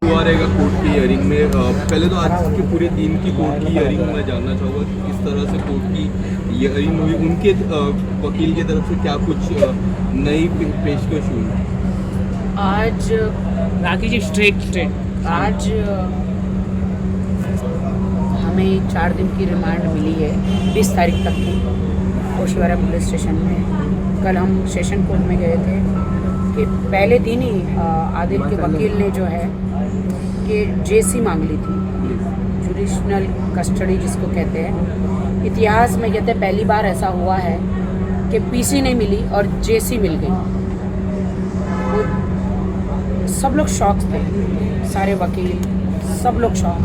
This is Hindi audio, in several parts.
हुआ रहेगा कोर्ट की हियरिंग में। पहले तो आज के पूरे दिन की कोर्ट की हियरिंग मैं जानना चाहूँगा कि किस तरह से कोर्ट की हियरिंग हुई, उनके वकील की तरफ से क्या कुछ नई पेशकश हुई। आज राखी जी स्ट्रेट आज हमें 4 दिन की रिमांड मिली है 20 तारीख तक की ओशिवारा पुलिस स्टेशन में। कल हम सेशन कोर्ट में गए थे कि पहले दिन ही आदिल के वकील ने जो है कि जेसी मांग ली थी, जुडिशनल कस्टडी जिसको कहते हैं। इतिहास में कहते हैं पहली बार ऐसा हुआ है कि पीसी नहीं मिली और जेसी मिल गई। वो सब लोग शॉक थे, सारे वकील सब लोग शॉक।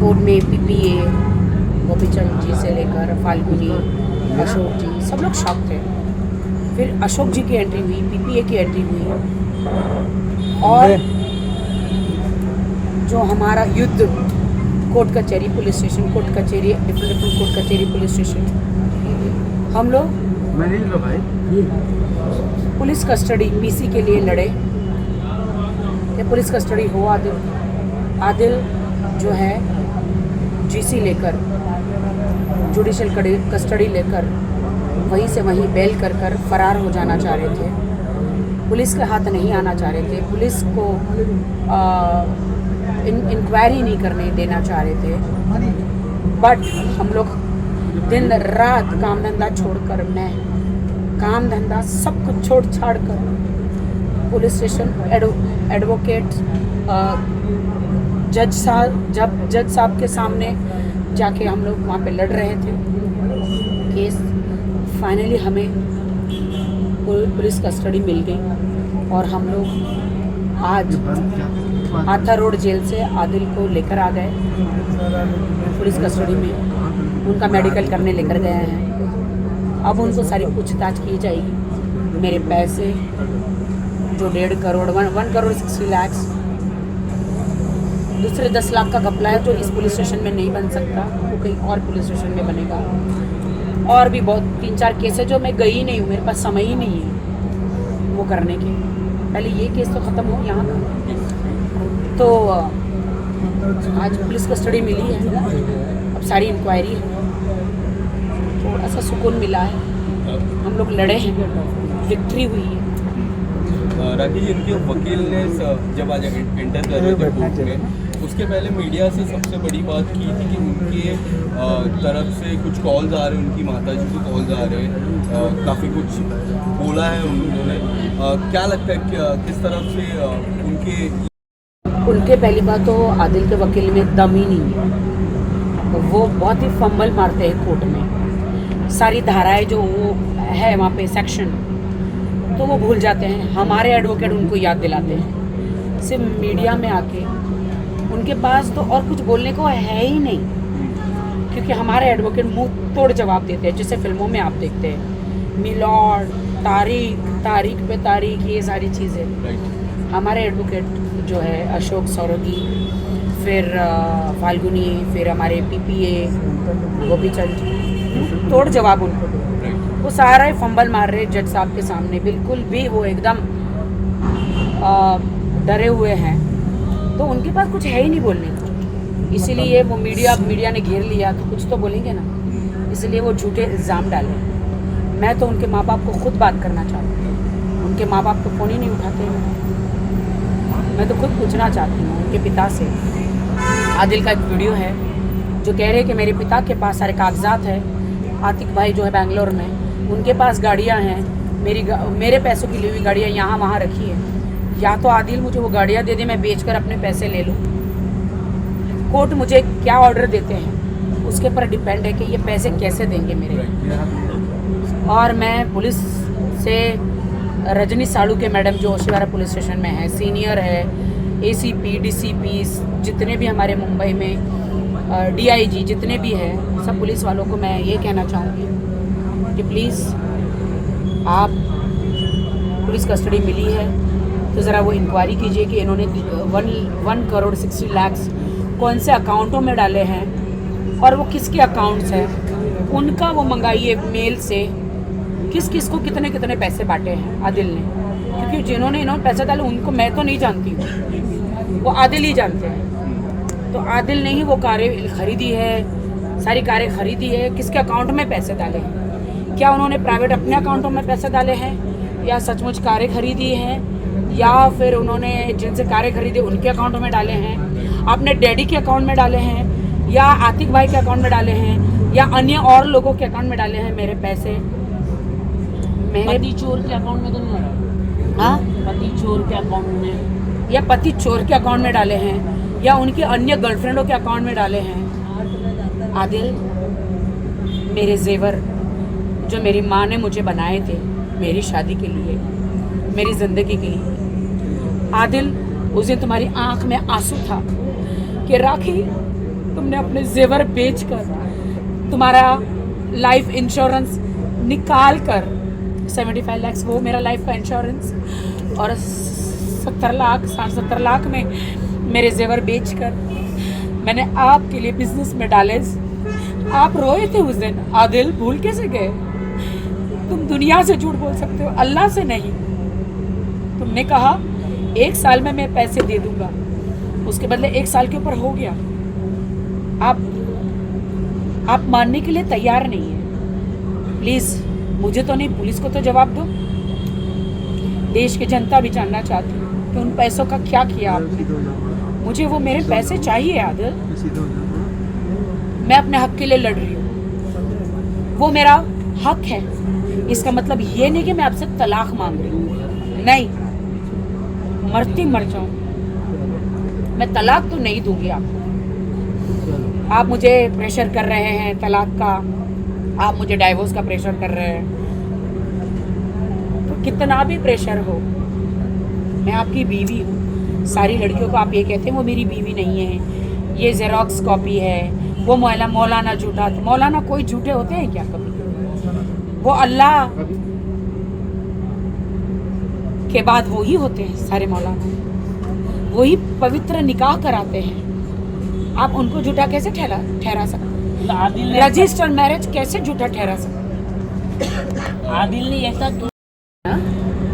कोर्ट में पीपीए गोपीचंद जी से लेकर फाल्गुनी, अशोक जी सब लोग शॉक थे। फिर अशोक जी की एंट्री हुई, पीपीए की एंट्री हुई, और जो हमारा युद्ध कोर्ट कचहरी पुलिस स्टेशन, कोर्ट कचहरी डिफरेंट कोर्ट कचहरी पुलिस स्टेशन, हम लोग पुलिस कस्टडी पीसी के लिए लड़े कि पुलिस कस्टडी हो। आदिल जो है जीसी लेकर, जुडिशल कस्टडी लेकर वहीं से वहीं बेल कर फरार हो जाना चाह रहे थे। पुलिस के हाथ नहीं आना चाह रहे थे, पुलिस को इंक्वायरी नहीं करने देना चाह रहे थे। बट हम लोग दिन रात काम धंधा छोड़कर, मैं काम धंधा सब कुछ छोड़ छाड़ कर पुलिस स्टेशन एडवोकेट जज साहब के सामने जाके हम लोग वहाँ पे लड़ रहे थे केस। फाइनली हमें पुलिस कस्टडी मिल गई और हम लोग आज आथा रोड जेल से आदिल को लेकर आ गए पुलिस कस्टडी में। उनका मेडिकल करने लेकर गए हैं। अब उनको सारी पूछताछ की जाएगी। मेरे पैसे जो 1.5 करोड़ 1 करोड़ 60 लाख, दूसरे 10 लाख का घपला है जो इस पुलिस स्टेशन में नहीं बन सकता, वो कहीं और पुलिस स्टेशन में बनेगा। और भी बहुत 3-4 केस है जो मैं गई नहीं हूँ, मेरे पास समय ही नहीं है वो करने के। पहले ये केस तो ख़त्म हो यहाँ का। तो आज पुलिस कस्टडी मिली है, अब सारी इंक्वायरी है, थोड़ा सा सुकून मिला है। हम लोग लड़े हैं, विक्ट्री हुई है। राखी जी, उनके वकील ने जब आज एंटर कर रहे थे कोर्ट में, उसके पहले मीडिया से सबसे बड़ी बात की थी कि उनके तरफ से कुछ कॉल्स आ रहे हैं, उनकी माता जी को कॉल्स आ रहे हैं, काफ़ी कुछ बोला है उन्होंने। क्या लगता है कि किस तरफ से उनके पहली बात तो आदिल के वकील में दम ही नहीं है। वो बहुत ही फंबल मारते हैं कोर्ट में, सारी धाराएं जो वो है वहाँ पे सेक्शन तो वो भूल जाते हैं। हमारे एडवोकेट उनको याद दिलाते हैं। सिर्फ मीडिया में आके उनके पास तो और कुछ बोलने को है ही नहीं, क्योंकि हमारे एडवोकेट मुंह तोड़ जवाब देते हैं, जैसे फिल्मों में आप देखते हैं, मिलॉर्ड, तारीख पे तारीख, ये सारी चीज़ें। हमारे एडवोकेट जो है अशोक सौरगी, फिर फाल्गुनी, फिर हमारे पीपीए गोपीचंद, तोड़ जवाब उनको दो। वो सारा ही फंबल मार रहे जज साहब के सामने, बिल्कुल भी वो एकदम डरे हुए हैं। तो उनके पास कुछ है ही नहीं बोलने को, इसीलिए वो मीडिया ने घेर लिया तो कुछ तो बोलेंगे ना, इसलिए वो झूठे इल्ज़ाम डाले। मैं तो उनके माँ बाप को खुद बात करना चाहती हूँ, उनके माँ बाप तो फ़ोन ही नहीं उठाते। मैं तो खुद पूछना चाहती हूँ उनके पिता से। आदिल का एक वीडियो है जो कह रहे हैं कि मेरे पिता के पास सारे कागजात है, आतिक भाई जो है बेंगलोर में, उनके पास गाड़ियाँ हैं, मेरे पैसों की ली हुई गाड़ियाँ यहाँ वहाँ रखी है। या तो आदिल मुझे वो गाड़ियाँ दे दे, मैं बेचकर अपने पैसे ले लूँ। कोर्ट मुझे क्या ऑर्डर देते हैं उसके पर डिपेंड है कि ये पैसे कैसे देंगे मेरे। और मैं पुलिस से रजनी साड़ू के मैडम जो ओशिवारा पुलिस स्टेशन में है, सीनियर है, एसीपी, डीसीपी, जितने भी हमारे मुंबई में डीआईजी जितने भी हैं, सब पुलिस वालों को मैं ये कहना चाहूँगी कि प्लीज़ आप पुलिस कस्टडी मिली है तो ज़रा वो इंक्वायरी कीजिए कि इन्होंने 1 करोड़ 60 लाख कौन से अकाउंटों में डाले हैं और वो किसके अकाउंट्स हैं, उनका वो मंगाइए मेल से, किस किस को कितने कितने पैसे बांटे हैं आदिल ने। क्योंकि जिन्होंने इन्होंने पैसा डाले उनको मैं तो नहीं जानती हूँ, वो आदिल ही जानते हैं। तो आदिल ने ही वो कारें खरीदी है, सारी कारें खरीदी है। किसके अकाउंट में पैसे डाले हैं? क्या उन्होंने प्राइवेट अपने अकाउंटों में पैसे डाले हैं, या सचमुच कारें खरीदी हैं, या फिर उन्होंने जिनसे कारें खरीदी उनके अकाउंट में डाले हैं, अपने डैडी के अकाउंट में डाले हैं, या आतिक भाई के अकाउंट में डाले हैं, या अन्य और लोगों के अकाउंट में डाले हैं मेरे पैसे? मेरे पति चोर के अकाउंट में तो नहीं डाला? हाँ, पति चोर के अकाउंट में, या पति चोर के अकाउंट में डाले हैं, या उनके अन्य गर्लफ्रेंडों के अकाउंट में डाले हैं? आदिल, मेरे जेवर जो मेरी माँ ने मुझे बनाए थे मेरी शादी के लिए, मेरी ज़िंदगी के लिए, आदिल उस दिन तुम्हारी आंख में आंसू था कि राखी तुमने अपने जेवर बेचकर तुम्हारा लाइफ इंश्योरेंस निकाल कर 75 लाख, वो मेरा लाइफ का इंश्योरेंस, और 70 लाख 70 लाख में मेरे जेवर बेचकर मैंने आपके लिए बिजनेस में डाले। आप रोए थे उस दिन। आदिल, भूल कैसे गए? तुम दुनिया से झूठ बोल सकते हो, अल्लाह से नहीं। तुमने कहा 1 साल में मैं पैसे दे दूंगा, उसके बदले 1 साल के ऊपर हो गया। आप मानने के लिए तैयार नहीं है। प्लीज़, मुझे तो नहीं, पुलिस को तो जवाब दो। देश की जनता भी जानना चाहती है कि उन पैसों का क्या किया आपने। मुझे वो मेरे पैसे चाहिए आदिल। मैं अपने हक के लिए लड़ रही हूँ, वो मेरा हक है। इसका मतलब ये नहीं कि मैं आपसे तलाक मांग रही हूँ, नहीं, मरती मर जाऊँ, मैं तलाक तो नहीं दूंगी आपको। आप मुझे प्रेशर कर रहे हैं तलाक का, आप मुझे डाइवोर्स का प्रेशर कर रहे हैं, तो कितना भी प्रेशर हो, मैं आपकी बीवी हूँ। सारी लड़कियों को आप ये कहते हैं वो मेरी बीवी नहीं है, ये जेरोक्स कॉपी है, वो मौलाना झूठा। मौलाना कोई झूठे होते हैं क्या कभी? वो अल्लाह के बाद वो ही होते हैं सारे मौलाना, वही पवित्र निकाह कराते हैं। आप उनको झूठा कैसे ठहरा सकते? आदिल ने रजिस्टर्ड मैरिज कैसे झूठा ठहरा सकते? आदिल ने ऐसा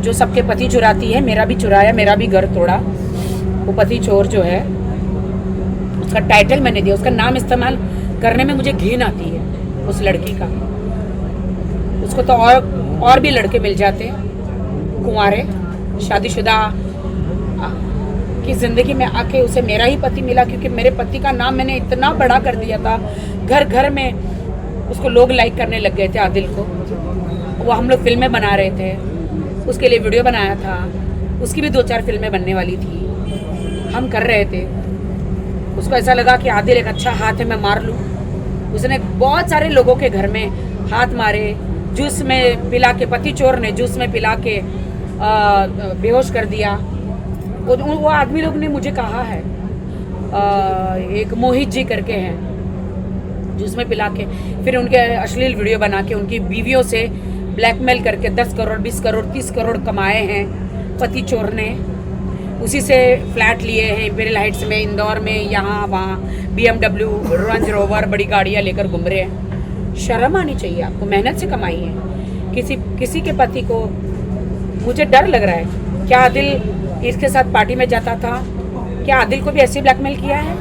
जो सबके पति चुराती है, मेरा भी चुराया, मेरा भी घर तोड़ा। वो पति चोर जो है, उसका टाइटल मैंने दिया, उसका नाम इस्तेमाल करने में मुझे घिन आती है उस लड़की का। उसको तो और भी लड़के मिल जाते, कुंवारे शादीशुदा की ज़िंदगी में आके उसे मेरा ही पति मिला, क्योंकि मेरे पति का नाम मैंने इतना बड़ा कर दिया था, घर घर में उसको लोग लाइक करने लग गए थे। आदिल को वो हम लोग फिल्में बना रहे थे, उसके लिए वीडियो बनाया था, उसकी भी 2-4 फिल्में बनने वाली थी, हम कर रहे थे। उसको ऐसा लगा कि आदिल एक अच्छा हाथ है, मैं मार लूँ। उसने बहुत सारे लोगों के घर में हाथ मारे, जूस में पिला के, पति चोर ने जूस में पिला के बेहोश कर दिया। वो आदमी लोग ने मुझे कहा है, एक मोहित जी करके हैं, जूस में पिला के फिर उनके अश्लील वीडियो बना के उनकी बीवियों से ब्लैकमेल करके 10 करोड़ 20 करोड़ 30 करोड़ कमाए हैं पति चोर ने। उसी से फ्लैट लिए हैं इंपीरियल हाइट्स में, इंदौर में, यहाँ वहाँ, BMW, रेंज रोवर, बड़ी गाड़ियाँ लेकर घूम रहे हैं। शर्म आनी चाहिए आपको, मेहनत से कमाई है। किसी के पति को, मुझे डर लग रहा है, क्या आदिल इसके साथ पार्टी में जाता था? क्या आदिल को भी ऐसे ब्लैकमेल किया है?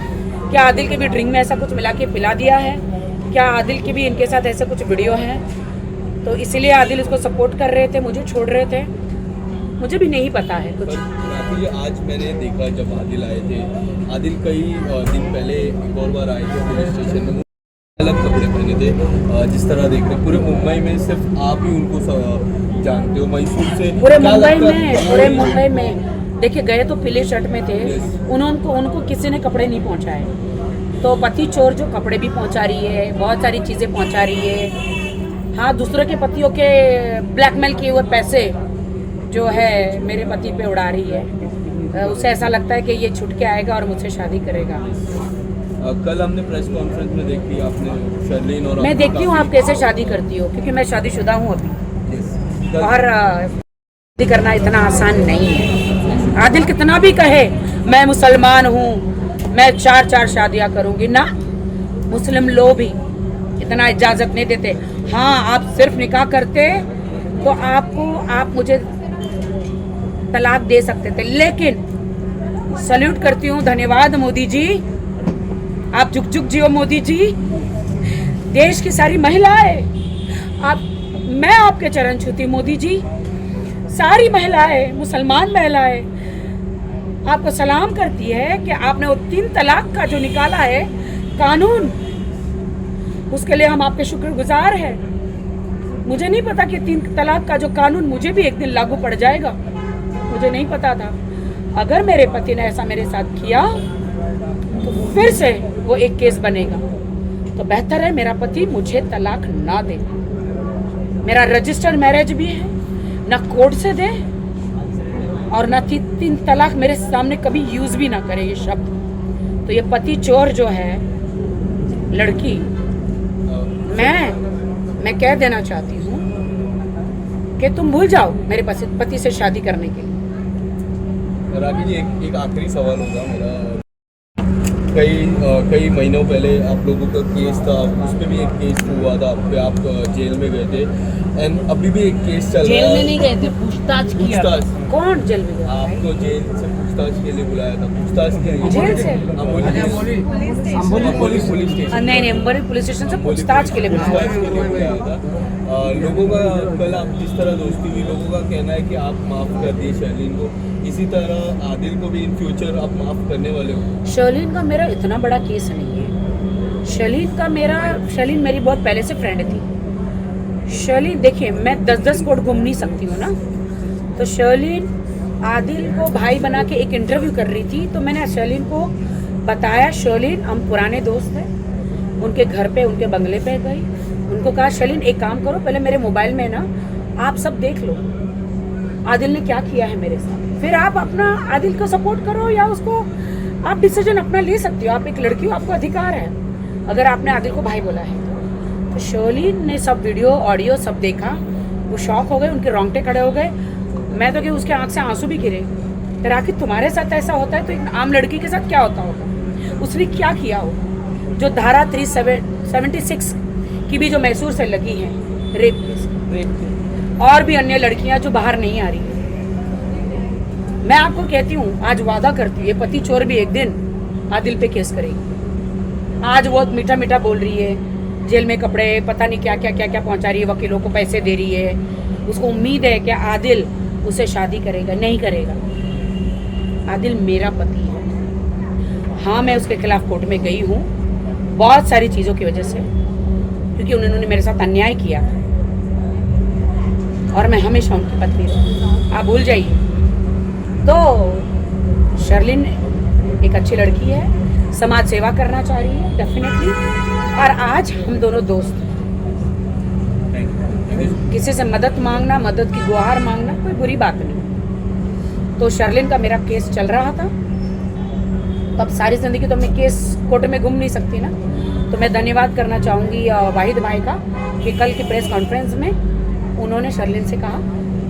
क्या आदिल के भी ड्रिंक में ऐसा कुछ मिला के पिला दिया है? क्या आदिल के भी इनके साथ ऐसा कुछ वीडियो है? तो इसलिए आदिल इसको सपोर्ट कर रहे थे, मुझे छोड़ रहे थे, मुझे भी नहीं पता है कुछ। राखी, आज मैंने देखा जब आदिल आए थे, आदिल कई दिन पहले एक और बार आए थे पुलिस स्टेशन में, अलग कपड़े पहने थे। जिस तरह देख रहे पूरे मुंबई में सिर्फ आप ही उनको जानते हो, मैसूर से पूरे मुंबई में देखिए, गए तो पीले शर्ट में थे, उनको किसी ने कपड़े नहीं पहुंचाए। तो पति चोर जो कपड़े भी पहुंचा रही है, बहुत सारी चीज़ें पहुंचा रही है। हाँ, दूसरों के पतियों के ब्लैकमेल किए हुए पैसे जो है मेरे पति पे उड़ा रही है। उसे ऐसा लगता है कि ये छुट के आएगा और मुझसे शादी करेगा। कल हमने प्रेस कॉन्फ्रेंस में देखी आपने शर्लीन और मैं देखती हूँ आप कैसे शादी करती हो, क्योंकि मैं शादीशुदा हूँ अभी, और शादी करना इतना आसान नहीं है। आदिल कितना भी कहे मैं मुसलमान हूँ, मैं 4 शादियाँ करूँगी, ना, मुस्लिम लोग भी इतना इजाज़त नहीं देते। हाँ, आप सिर्फ निकाह करते तो आप मुझे तलाक दे सकते थे। लेकिन सल्यूट करती हूँ, धन्यवाद मोदी जी, आप जुग जुग जियो मोदी जी। देश की सारी महिलाएं, मैं आपके चरण छूती मोदी जी। सारी महिलाएं, मुसलमान महिलाएं आपको सलाम करती है कि आपने वो 3 तलाक का जो निकाला है कानून, उसके लिए हम आपके शुक्रगुजार हैं। मुझे नहीं पता कि 3 तलाक का जो कानून मुझे भी एक दिन लागू पड़ जाएगा, मुझे नहीं पता था। अगर मेरे पति ने ऐसा मेरे साथ किया तो फिर से वो एक केस बनेगा। तो बेहतर है मेरा पति मुझे तलाक ना दे। मेरा रजिस्टर्ड मैरिज भी है, ना कोर्ट से दे और ना 3 तलाक मेरे सामने कभी यूज भी ना करे ये शब्द। तो ये पति चोर जो है लड़की, मैं कह देना चाहती हूँ कि तुम भूल जाओ मेरे पति से शादी करने के लिए। राखी जी, एक आखिरी सवाल होगा मेरा। कई महीनों पहले आप लोगों का केस था, उस पर भी एक केस हुआ था, आप जेल में गए थे, एंड अभी भी एक केस चल रहा है। जेल में नहीं गए थे, पूछताछ किया। कौन जेल में गया? आपको जेल से पूछताछ के लिए बुलाया था, पूछताछ के लिए जेल से? Police station. नहीं, अम्बोली पुलिस स्टेशन से पूछताछ के लिए बुलाया था। लोगों का कल आप जिस तरह दोस्ती हुई, लोगों का कहना है कि आप माफ़ कर दिए शर्लिन को, इसी तरह आदिल को भी इन फ्यूचर आप माफ़ करने वाले हो? शर्लिन का मेरा इतना बड़ा केस नहीं है। शर्लिन मेरी बहुत पहले से फ्रेंड थी। शर्लिन, देखिए मैं 10-10 कोर्ट घूम नहीं सकती हूँ ना, तो शर्लिन आदिल को भाई बना के एक इंटरव्यू कर रही थी, तो मैंने शर्लिन को बताया, शर्लिन हम पुराने दोस्त हैं। उनके घर पे, उनके बंगले पे गई, उनको कहा शर्लिन एक काम करो, पहले मेरे मोबाइल में ना आप सब देख लो आदिल ने क्या किया है मेरे साथ, फिर आप अपना आदिल को सपोर्ट करो या उसको आप डिसीजन अपना ले सकती हो। आप एक लड़की हो, आपको अधिकार है अगर आपने आदिल को भाई बोला है तो शर्लिन ने सब वीडियो ऑडियो सब देखा, वो शॉक हो गए, उनके रोंगटे खड़े हो गए। मैं तो कि उसके आंख से आंसू भी गिरे। फिर आखिर तुम्हारे साथ ऐसा होता है तो एक आम लड़की के साथ क्या होता होगा? उसने क्या किया होगा? जो धारा 376 की भी जो मैसूर से लगी है रेप केस, और भी अन्य लड़कियां जो बाहर नहीं आ रही है। मैं आपको कहती हूँ, आज वादा करती हूँ, ये पति चोर भी एक दिन आदिल पे केस करेगी। आज बहुत मीठा मीठा बोल रही है, जेल में कपड़े पता नहीं क्या क्या क्या क्या पहुंचा रही है, वकीलों को पैसे दे रही है। उसको उम्मीद है कि आदिल उसे शादी करेगा, नहीं करेगा। आदिल मेरा पति है। हाँ, मैं उसके खिलाफ कोर्ट में गई हूँ बहुत सारी चीज़ों की वजह से, क्योंकि उन्होंने मेरे साथ अन्याय किया और मैं हमेशा उनकी पत्नी रही। आप भूल जाइए। तो शर्लिन एक अच्छी लड़की है, समाज सेवा करना चाह रही है डेफिनेटली, और आज हम दोनों दोस्त हैं। किसी से मदद मांगना, मदद की गुहार मांगना कोई बुरी बात नहीं। तो शर्लिन का मेरा केस चल रहा था, तब सारी ज़िंदगी तो मैं केस कोर्ट में घूम नहीं सकती ना। तो मैं धन्यवाद करना चाहूँगी वाहिद भाई का कि कल की प्रेस कॉन्फ्रेंस में उन्होंने शर्लिन से कहा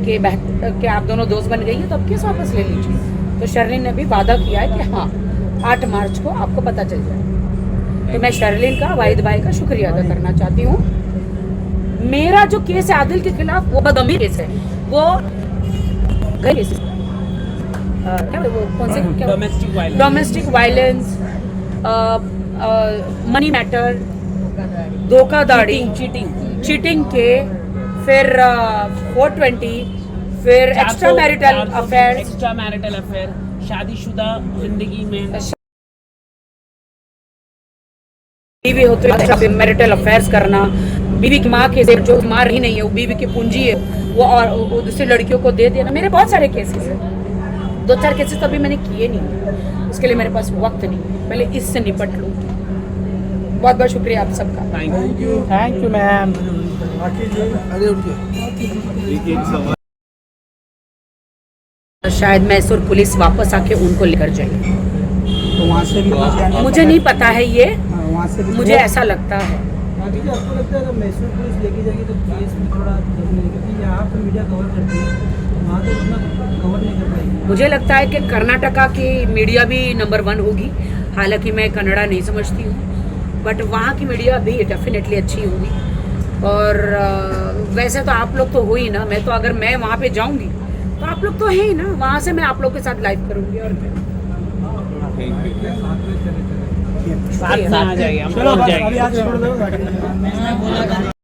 कि आप दोनों दोस्त बन गई है तो अब केस वापस ले लीजिए। तो शर्लिन ने भी वादा किया है कि हाँ 8 मार्च को आपको पता चल जाए। तो मैं शर्लिन का, वाहिद भाई का शुक्रिया अदा करना चाहती हूँ। मेरा जो केस है आदिल के खिलाफ वो गंभीर केस है, वो डोमेस्टिक वायलेंस, मनी मैटर, धोखाधड़ी, चीटिंग के, फिर 420, फिर एक्स्ट्रा मैरिटल अफेयर, शादीशुदा जिंदगी में बीवी होते मैरिटल अफेयर्स करना, बीवी की माँ के जो माँ ही नहीं है, वो बीवी की पूंजी है, वो और दूसरी लड़कियों को दे देना। मेरे बहुत सारे केसेस हैं, 2-4 केसेस तो अभी मैंने किए नहीं, उसके लिए मेरे पास वक्त नहीं, पहले इससे निपट लूँ। बहुत बहुत शुक्रिया आप सबका। Thank you ma'am. शायद मैसूर पुलिस वापस आके उनको लेकर जाएगी, तो वहाँ से भी मुझे नहीं पता है ये, वहाँ से भी मुझे ऐसा लगता है। आपको लगता है अगर मैसूर पुलिस लेके जाएगी तो केस भी थोड़ा जरूरी है, क्योंकि यहाँ पर मीडिया कवर करती है, वहाँ तो उतना कवर नहीं कर पाएगी। मुझे लगता है कि कर्नाटका की मीडिया भी नंबर 1 होगी, हालांकि मैं कन्नड़ा नहीं समझती हूँ, बट वहाँ की मीडिया भी डेफिनेटली अच्छी होगी। और वैसे तो आप लोग तो हो ही ना, मैं तो अगर मैं वहाँ पे जाऊँगी तो आप लोग तो है ही ना, वहाँ से मैं आप लोग के साथ लाइव करूंगी और क्या। Thank you. साथ में आ जाइए, हम चलो पहुंच बस जाएंगे। अभी आज छोड़ दो।